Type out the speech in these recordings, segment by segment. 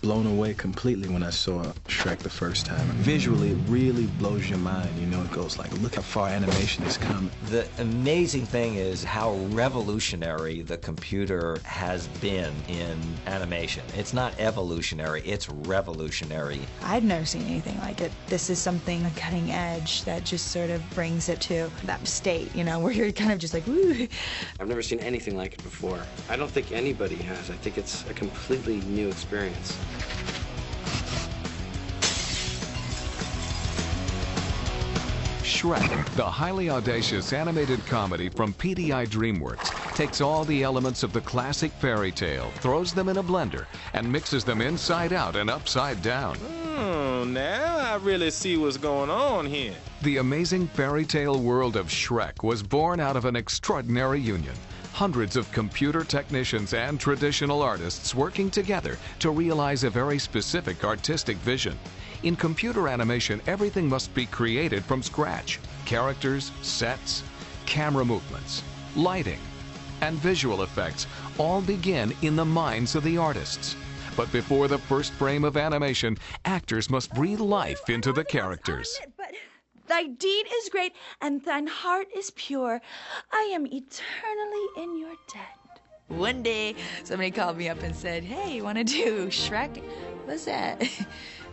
blown away completely when I saw Shrek the first time. Visually, it really blows your mind, you know, it goes like, look how far animation has come. The amazing thing is how revolutionary the computer has been in animation. It's not evolutionary, it's revolutionary. I've never seen anything like it. This is something cutting edge that just sort of brings it to that state, you know, where you're kind of just like, woo. I've never seen anything like it before. I don't think anybody has. I think it's a completely new experience. Shrek, the highly audacious animated comedy from PDI DreamWorks, takes all the elements of the classic fairy tale, throws them in a blender, and mixes them inside out and upside down. Now I really see what's going on here. The amazing fairy tale world of Shrek was born out of an extraordinary union. Hundreds of computer technicians and traditional artists working together to realize a very specific artistic vision. In computer animation, everything must be created from scratch. Characters, sets, camera movements, lighting, and visual effects all begin in the minds of the artists. But before the first frame of animation, actors must breathe life into the characters. But thy deed is great, and thine heart is pure. I am eternally in your debt. One day, somebody called me up and said, hey, you want to do Shrek? What's that?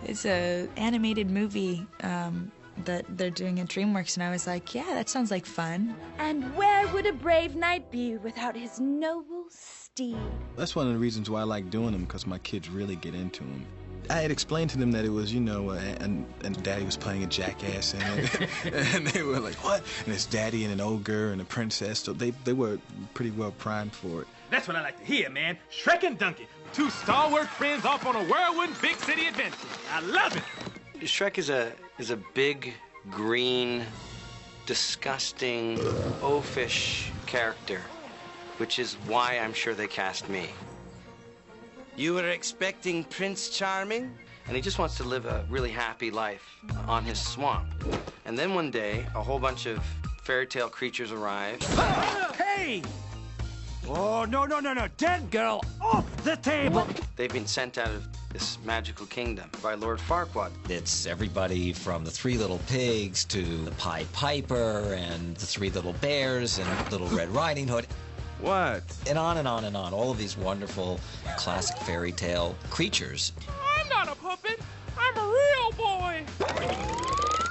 It's an animated movie that they're doing at DreamWorks, and I was like, yeah, that sounds like fun. And where would a brave knight be without his noble steed? That's one of the reasons why I like doing them, because my kids really get into them. I had explained to them that it was, you know, and Daddy was playing a jackass in it, and they were like, what? And it's Daddy and an ogre and a princess, so they were pretty well primed for it. That's what I like to hear, man. Shrek and Donkey, two stalwart friends off on a whirlwind big city adventure. I love it. Shrek is a big, green, disgusting, oafish character, which is why I'm sure they cast me. You were expecting Prince Charming? And he just wants to live a really happy life on his swamp. And then one day, a whole bunch of fairy tale creatures arrive. Hey! Oh, no, no, no, no. Dead girl, off the table! They've been sent out of this magical kingdom by Lord Farquaad. It's everybody from the Three Little Pigs to the Pied Piper and the Three Little Bears and Little Red Riding Hood. What? And on and on and on. All of these wonderful classic fairy tale creatures. I'm not a puppet. I'm a real boy.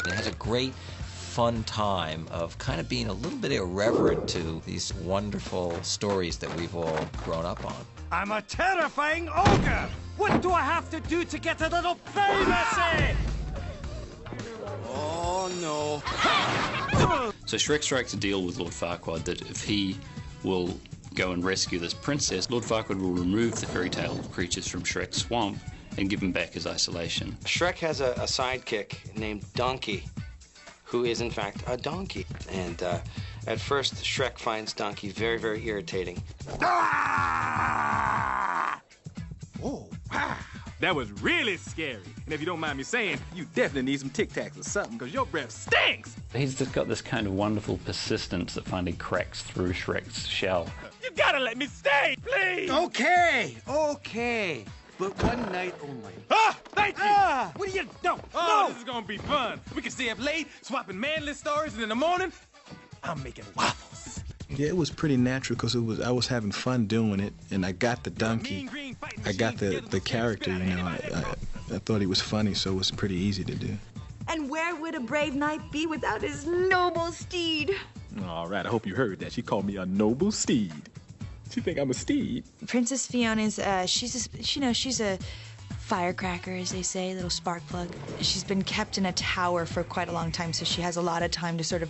It has a great fun time of kind of being a little bit irreverent to these wonderful stories that we've all grown up on. I'm a terrifying ogre! What do I have to do to get a little privacy? Oh, no. So Shrek strikes a deal with Lord Farquaad that if he will go and rescue this princess, Lord Farquaad will remove the fairy tale creatures from Shrek's swamp and give him back his isolation. Shrek has a sidekick named Donkey, who is in fact a donkey. And at first, Shrek finds Donkey very, very irritating. Ah! Oh, wow. That was really scary. And if you don't mind me saying, you definitely need some Tic Tacs or something, because your breath stinks. He's just got this kind of wonderful persistence that finally cracks through Shrek's shell. You gotta let me stay, please! Okay, okay. But one night only. Ah, thank you! Ah! What do you do? Oh, No! this is gonna be fun. We can stay up late, swapping manly stories, and in the morning, I'm making waffles. Yeah, it was pretty natural because I was having fun doing it, and I got the donkey. I got the character, you know. I thought he was funny, so it was pretty easy to do. And where would a brave knight be without his noble steed? All right, I hope you heard that. She called me a noble steed. She think I'm a steed. Princess Fiona's, she's a firecracker, as they say, little spark plug. She's been kept in a tower for quite a long time, so she has a lot of time to sort of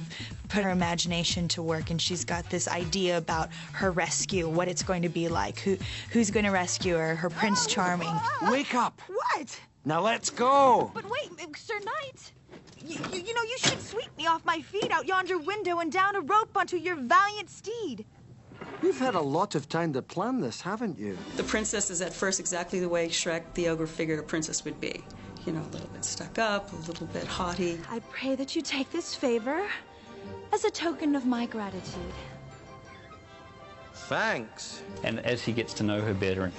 put her imagination to work, and she's got this idea about her rescue, what it's going to be like, who's going to rescue her, her Prince Charming. Wake up! What? Now let's go! But wait, Sir Knight, you know, you should sweep me off my feet out yonder window and down a rope onto your valiant steed. You've had a lot of time to plan this, haven't you? The princess is at first exactly the way Shrek the ogre figured a princess would be. You know, a little bit stuck up, a little bit haughty. I pray that you take this favor as a token of my gratitude. Thanks. And as he gets to know her better,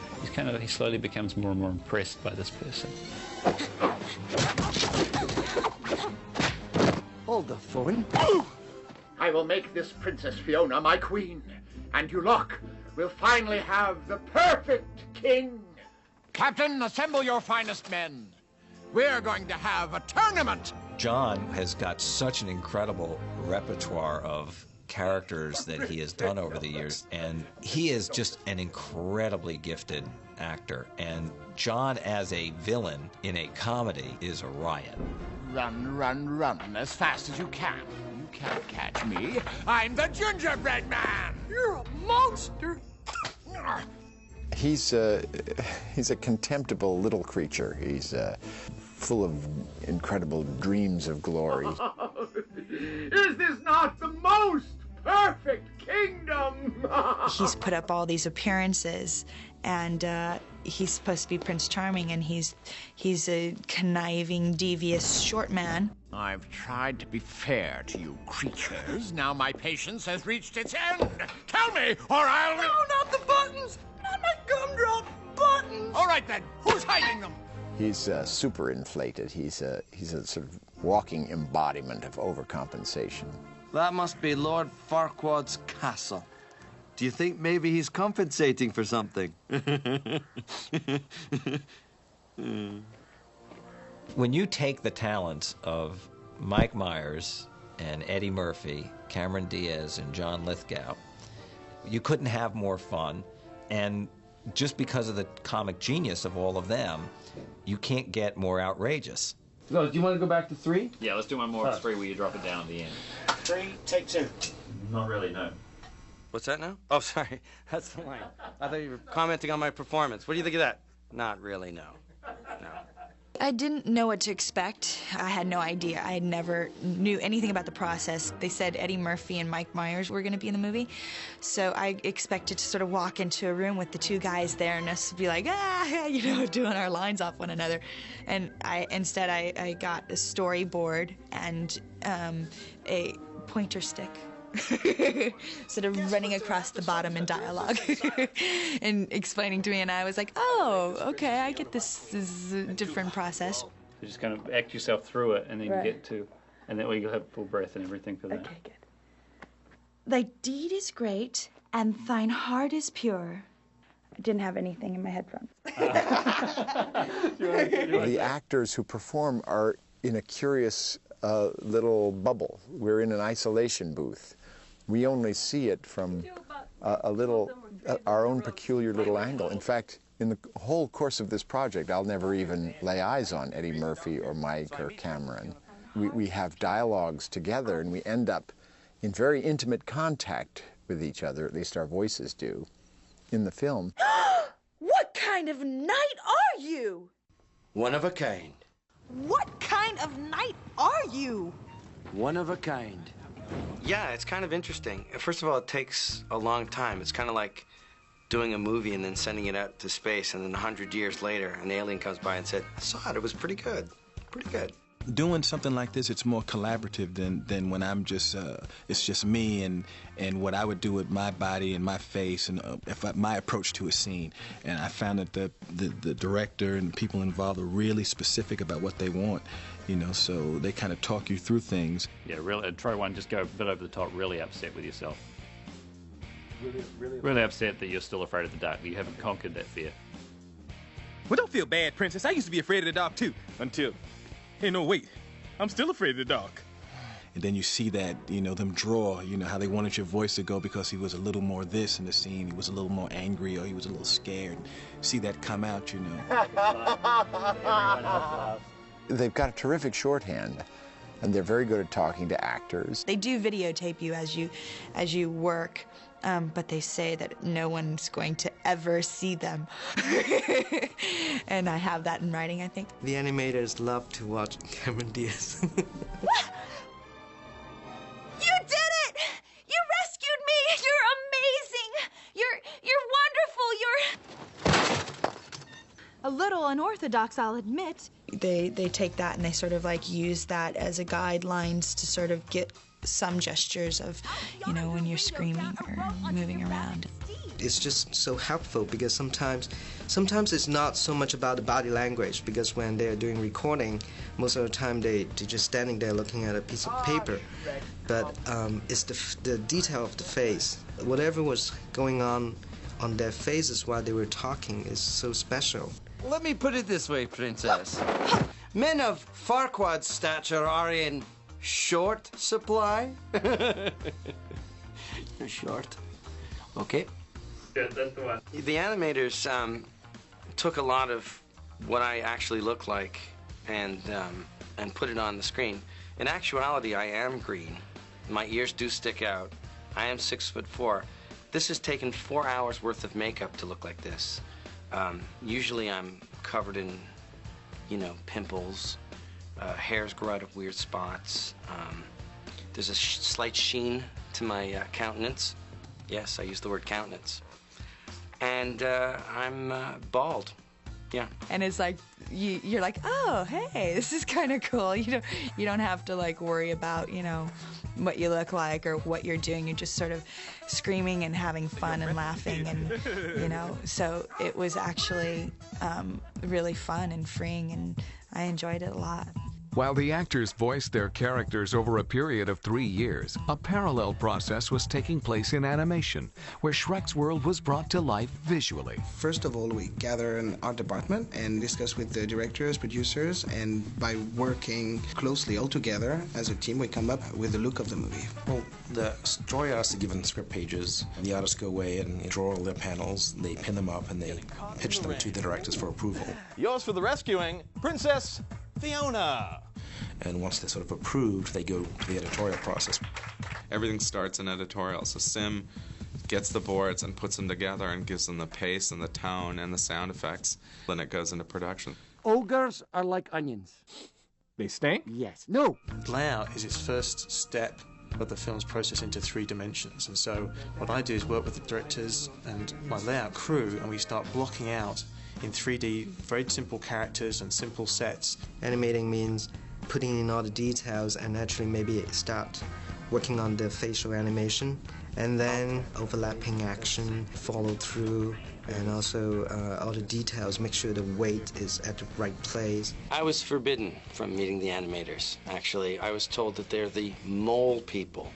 he slowly becomes more and more impressed by this person. Hold the phone. I will make this Princess Fiona my queen, and you lot will finally have the perfect king. Captain, assemble your finest men. We're going to have a tournament. John has got such an incredible repertoire of characters that he has done over the years, and he is just an incredibly gifted actor. And John as a villain in a comedy is a riot. Run, run, run as fast as you can. You can't catch me. I'm the gingerbread man. You're a monster. He's a contemptible little creature. He's full of incredible dreams of glory. Is this not the most perfect kingdom? He's put up all these appearances, and he's supposed to be Prince Charming, and he's a conniving, devious short man. I've tried to be fair to you creatures. Now my patience has reached its end. Tell me, or I'll... No, not the buttons! Not my gumdrop buttons! All right, then. Who's hiding them? He's super inflated. He's a sort of walking embodiment of overcompensation. That must be Lord Farquaad's castle. Do you think maybe he's compensating for something? When you take the talents of Mike Myers and Eddie Murphy, Cameron Diaz and John Lithgow, you couldn't have more fun. And just because of the comic genius of all of them, you can't get more outrageous. No, do you want to go back to 3? Yeah, let's do one more. It's 3 where you drop it down at the end. 3, take 2. Not really, no. What's that now? Oh, sorry. That's the line. I thought you were commenting on my performance. What do you think of that? Not really, no. No. I didn't know what to expect. I had no idea. I never knew anything about the process. They said Eddie Murphy and Mike Myers were going to be in the movie, so I expected to sort of walk into a room with the 2 guys there and us be like, doing our lines off one another. And instead I got a storyboard and a pointer stick. Sort of running across the bottom in dialogue and explaining to me, and I was like, oh, okay, I get this is a different process. You just kind of act yourself through it and then Right. get to, and that way you'll have full breath and everything for that. Okay, good. Thy deed is great, and thine heart is pure. I didn't have anything in my headphones. The actors who perform are in a curious little bubble. We're in an isolation booth. We only see it from our own peculiar little angle. In fact, in the whole course of this project, I'll never even lay eyes on Eddie Murphy or Mike or Cameron. We have dialogues together, and we end up in very intimate contact with each other, at least our voices do, in the film. What kind of knight are you? One of a kind. What kind of knight are you? One of a kind. Yeah, it's kind of interesting. First of all, it takes a long time. It's kind of like doing a movie and then sending it out to space, and then 100 years later, an alien comes by and said, I saw it, it was pretty good. Pretty good. Doing something like this, it's more collaborative than when I'm just, it's just me and what I would do with my body and my face and my approach to a scene. And I found that the director and the people involved are really specific about what they want, so they kind of talk you through things. Yeah, really, try one, just go a bit over the top, really upset with yourself. Really upset that you're still afraid of the dark, that you haven't conquered that fear. Well, don't feel bad, Princess. I used to be afraid of the dark, too, until... Hey, no, wait. I'm still afraid of the dark. And then you see that, them draw, how they wanted your voice to go because he was a little more this in the scene. He was a little more angry or he was a little scared. See that come out, They've got a terrific shorthand, and they're very good at talking to actors. They do videotape you as you work, but they say that no one's going to ever see them. And I have that in writing, I think. The animators love to watch Cameron Diaz. What? You did it! You rescued me! You're amazing! You're wonderful! You're a little unorthodox, I'll admit. They take that and they sort of use that as a guidelines to sort of get some gestures of, when you're screaming or moving around. it's just so helpful because sometimes it's not so much about the body language, because when they're doing recording, most of the time they're just standing there looking at a piece of paper. But it's the detail of the face. Whatever was going on their faces while they were talking is so special. Let me put it this way, Princess. Men of Farquaad's stature are in short supply. Short. Okay. Good, that's the one. The animators took a lot of what I actually look like and put it on the screen. In actuality, I am green. My ears do stick out. I am 6'4". This has taken 4 hours worth of makeup to look like this. Usually I'm covered in, pimples. Hairs grow out of weird spots. There's a slight sheen to my countenance. Yes, I use the word countenance. And I'm bald. Yeah. And it's like you're like, oh, hey, this is kind of cool. You don't have to like worry about what you look like or what you're doing. You're just sort of screaming and having fun and laughing, and So it was actually really fun and freeing, and I enjoyed it a lot. While the actors voiced their characters over a period of 3 years, a parallel process was taking place in animation, where Shrek's world was brought to life visually. First of all, we gather an art department and discuss with the directors, producers, and by working closely all together as a team, we come up with the look of the movie. Well, the story artists are given script pages, and the artists go away and draw all their panels, they pin them up, and they pitch them to the directors for approval. Yours for the rescuing, Princess Fiona. And once they're sort of approved, they go to the editorial process. Everything starts in editorial. So Sim gets the boards and puts them together and gives them the pace and the tone and the sound effects. Then it goes into production. Ogres are like onions. They stink? Yes. No. Layout is its first step of the film's process into 3 dimensions. And so what I do is work with the directors and my layout crew, and we start blocking out in 3D very simple characters and simple sets. Animating means putting in all the details and actually maybe start working on the facial animation, and then overlapping action, follow through, and also all the details, make sure the weight is at the right place. I was forbidden from meeting the animators, actually. I was told that they're the mole people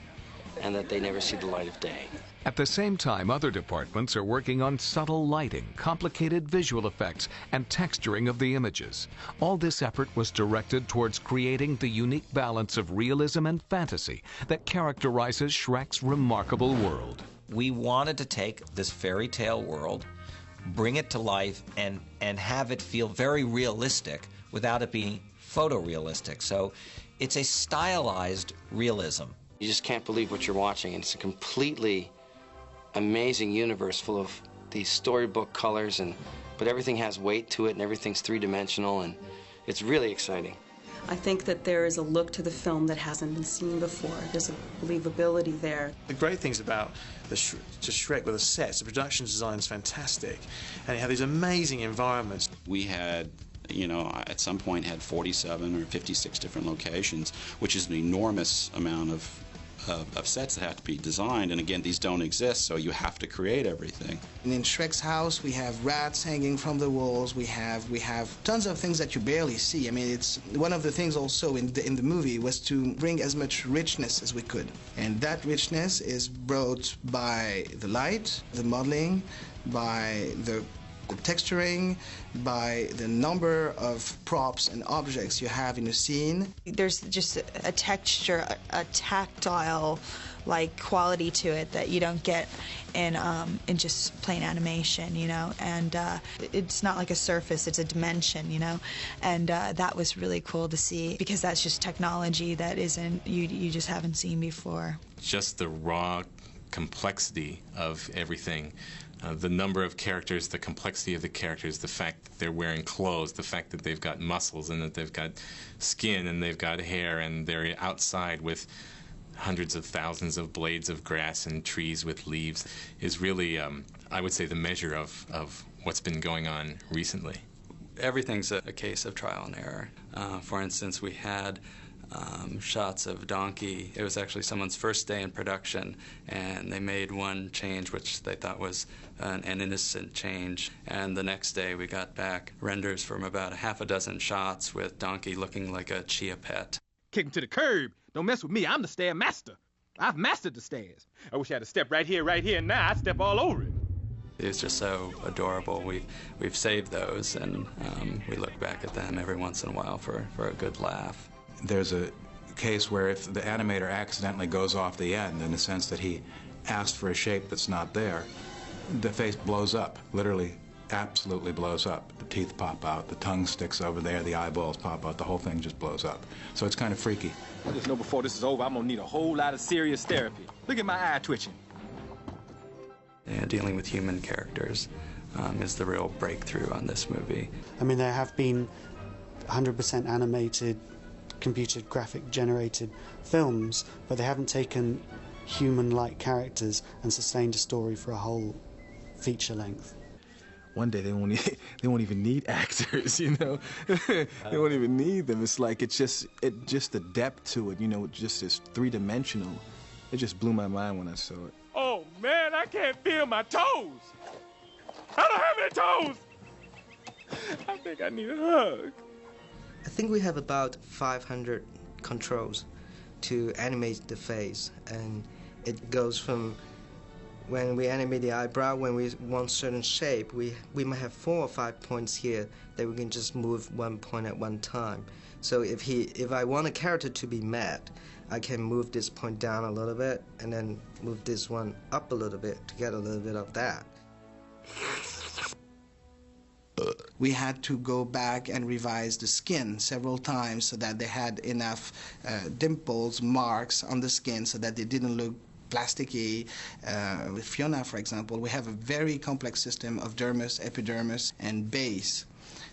and that they never see the light of day. At the same time, other departments are working on subtle lighting, complicated visual effects, and texturing of the images. All this effort was directed towards creating the unique balance of realism and fantasy that characterizes Shrek's remarkable world. We wanted to take this fairy tale world, bring it to life, and have it feel very realistic without it being photorealistic. So it's a stylized realism. You just can't believe what you're watching, and it's a completely amazing universe full of these storybook colors, but everything has weight to it, and everything's 3-dimensional, and it's really exciting. I think that there is a look to the film that hasn't been seen before. There's a believability there. The great things about Shrek were the sets. The production design is fantastic, and you have these amazing environments. We had, at some point had 47 or 56 different locations, which is an enormous amount of sets that have to be designed, and again, these don't exist, so you have to create everything. And in Shrek's house, we have rats hanging from the walls. We have tons of things that you barely see. I mean, it's one of the things also in the movie was to bring as much richness as we could, and that richness is brought by the light, the modeling, by the texturing, by the number of props and objects you have in a scene. There's just a texture, a tactile like quality to it that you don't get in just plain animation, and it's not like a surface, it's a dimension, and that was really cool to see, because that's just technology that you just haven't seen before. Just the raw complexity of everything. The number of characters, the complexity of the characters, the fact that they're wearing clothes, the fact that they've got muscles and that they've got skin and they've got hair and they're outside with hundreds of thousands of blades of grass and trees with leaves is really, I would say, the measure of what's been going on recently. Everything's a case of trial and error. For instance, we had shots of Donkey. It was actually someone's first day in production, and they made one change which they thought was an innocent change. And the next day we got back renders from about a half a dozen shots with Donkey looking like a chia pet. Kick him to the curb. Don't mess with me. I'm the stair master. I've mastered the stairs. I wish I had a step right here, and now I'd step all over it. It was just so adorable. We've saved those, and we look back at them every once in a while for a good laugh. There's a case where if the animator accidentally goes off the end in the sense that he asked for a shape that's not there, the face blows up, literally, absolutely blows up. The teeth pop out, the tongue sticks over there, the eyeballs pop out, the whole thing just blows up. So it's kind of freaky. I just know before this is over, I'm gonna need a whole lot of serious therapy. Look at my eye twitching. Yeah, dealing with human characters is the real breakthrough on this movie. I mean, there have been 100% animated, computer graphic generated films, but they haven't taken human-like characters and sustained a story for a whole feature length. One day they won't even need actors, you know. They won't even need them. It's like it's just the depth to it, you know. Just this three-dimensional. It just blew my mind when I saw it. Oh man, I can't feel my toes. I don't have any toes. I think I need a hug. I think we have about 500 controls to animate the face, and it goes from when we animate the eyebrow, when we want certain shape, we might have 4 or 5 points here that we can just move one point at one time. So if I want a character to be mad, I can move this point down a little bit and then move this one up a little bit to get a little bit of that. We had to go back and revise the skin several times so that they had enough dimples, marks on the skin so that they didn't look plasticky. With Fiona, for example, we have a very complex system of dermis, epidermis, and base.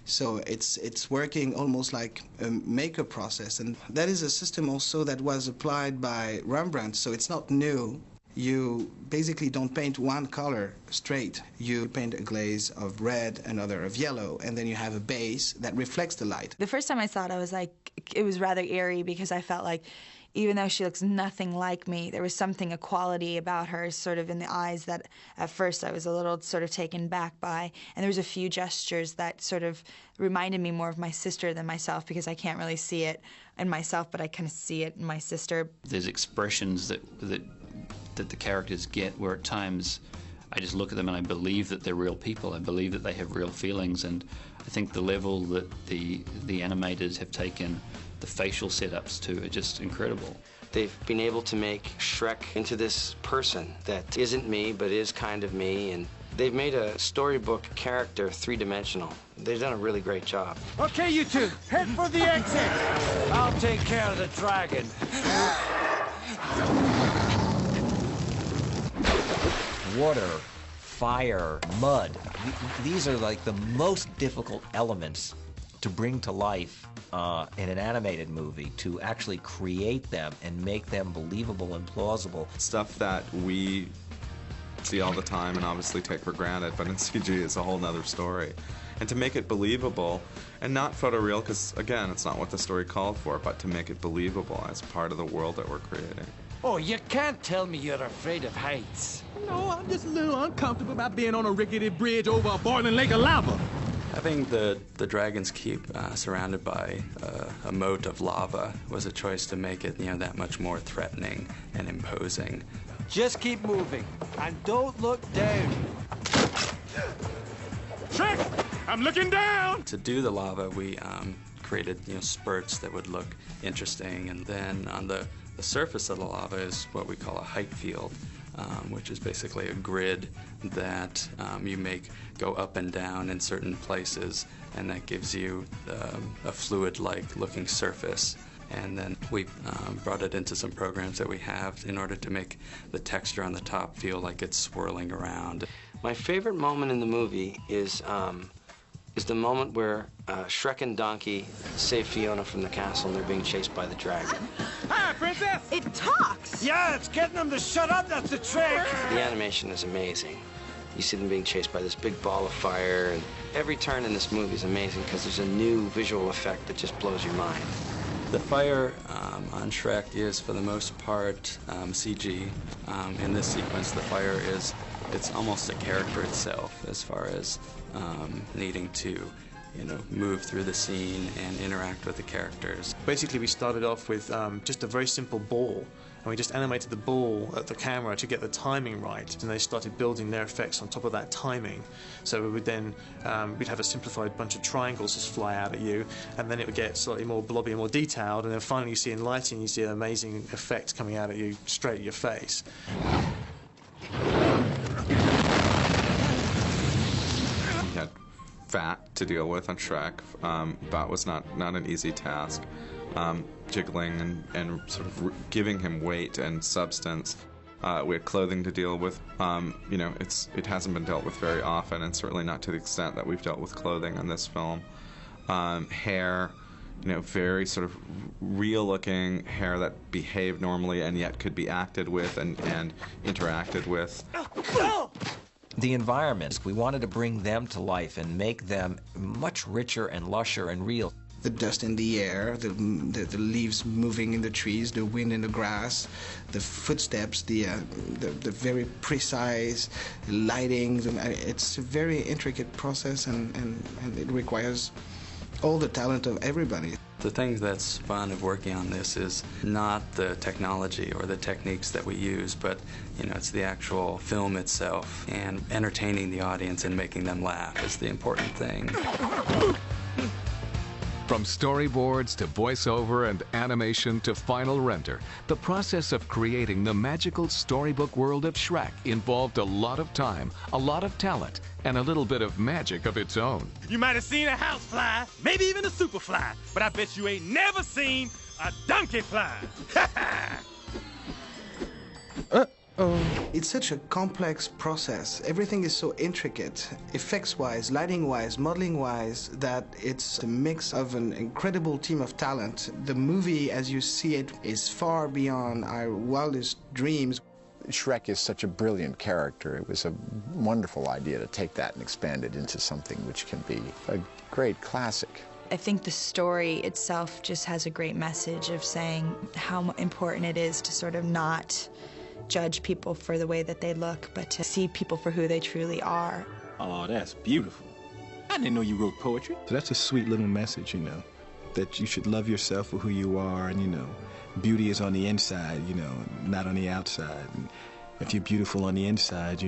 So it's working almost like a makeup process. And that is a system also that was applied by Rembrandt, so it's not new. You basically don't paint one color straight. You paint a glaze of red, another of yellow, and then you have a base that reflects the light. The first time I saw it, I was like, it was rather eerie because I felt like even though she looks nothing like me, there was something, a quality about her sort of in the eyes that at first I was a little sort of taken back by. And there was a few gestures that sort of reminded me more of my sister than myself because I can't really see it in myself, but I kind of see it in my sister. There's expressions that the characters get where at times I just look at them and I believe that they're real people. I believe that they have real feelings, and I think the level that the animators have taken the facial setups to are just incredible. They've been able to make Shrek into this person that isn't me but is kind of me, and they've made a storybook character three-dimensional. They've done a really great job. Okay, you two, head for the exit. I'll take care of the dragon. Water, fire, mud. These are like the most difficult elements to bring to life in an animated movie, to actually create them and make them believable and plausible. Stuff that we see all the time and obviously take for granted, but in CG it's a whole nother story. And to make it believable, and not photoreal, because again, it's not what the story called for, but to make it believable as part of the world that we're creating. Oh, you can't tell me you're afraid of heights. No, I'm just a little uncomfortable about being on a rickety bridge over a boiling lake of lava. Having the dragon's keep surrounded by a moat of lava was a choice to make it, that much more threatening and imposing. Just keep moving, and don't look down. Shrek, I'm looking down! To do the lava, we created spurts that would look interesting, and then on the surface of the lava is what we call a height field, which is basically a grid that you make go up and down in certain places, and that gives you a fluid-like looking surface. And then we brought it into some programs that we have in order to make the texture on the top feel like it's swirling around. My favorite moment in the movie is the moment where Shrek and Donkey save Fiona from the castle and they're being chased by the dragon. Hi, princess! It talks! Yeah, it's getting them to shut up, that's the trick! The animation is amazing. You see them being chased by this big ball of fire, and every turn in this movie is amazing because there's a new visual effect that just blows your mind. The fire on Shrek is, for the most part, CG. In this sequence, the fire it's almost a character itself as far as needing to, move through the scene and interact with the characters. Basically, we started off with just a very simple ball, and we just animated the ball at the camera to get the timing right, and they started building their effects on top of that timing. So we would then, we'd have a simplified bunch of triangles just fly out at you, and then it would get slightly more blobby and more detailed, and then finally you see in lighting, you see an amazing effect coming out at you, straight at your face. We had fat to deal with on Shrek. That was not an easy task. Jiggling and sort of giving him weight and substance. We had clothing to deal with. It hasn't been dealt with very often, and certainly not to the extent that we've dealt with clothing in this film. Hair, very sort of real-looking hair that behaved normally and yet could be acted with and interacted with. The environments, we wanted to bring them to life and make them much richer and lusher and real. The dust in the air, the leaves moving in the trees, the wind in the grass, the footsteps, the very precise lighting. It's a very intricate process, and it requires all the talent of everybody. The thing that's fun of working on this is not the technology or the techniques that we use, but it's the actual film itself, and entertaining the audience and making them laugh is the important thing. From storyboards to voiceover and animation to final render, the process of creating the magical storybook world of Shrek involved a lot of time, a lot of talent, and a little bit of magic of its own. You might have seen a housefly, maybe even a superfly, but I bet you ain't never seen a donkey fly. It's such a complex process. Everything is so intricate, effects-wise, lighting-wise, modeling-wise, that it's a mix of an incredible team of talent. The movie, as you see it, is far beyond our wildest dreams. Shrek is such a brilliant character. It was a wonderful idea to take that and expand it into something which can be a great classic. I think the story itself just has a great message of saying how important it is to sort of not judge people for the way that they look, but to see people for who they truly are. Oh, that's beautiful. I didn't know you wrote poetry. So that's a sweet little message, that you should love yourself for who you are, and, beauty is on the inside, not on the outside. And if you're beautiful on the inside,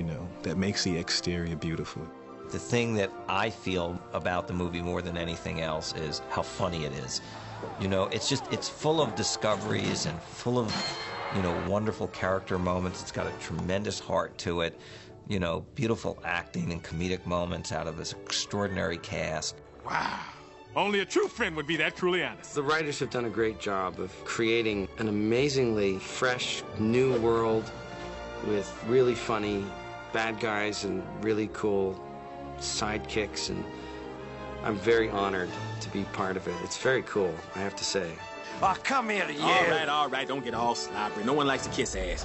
that makes the exterior beautiful. The thing that I feel about the movie more than anything else is how funny it is. It's full of discoveries and full of wonderful character moments. It's got a tremendous heart to it. Beautiful acting and comedic moments out of this extraordinary cast. Wow. Only a true friend would be that truly honest. The writers have done a great job of creating an amazingly fresh, new world with really funny bad guys and really cool sidekicks, and I'm very honored to be part of it. It's very cool, I have to say. Oh, come here, you. All right, don't get all slobbery. No one likes to kiss ass.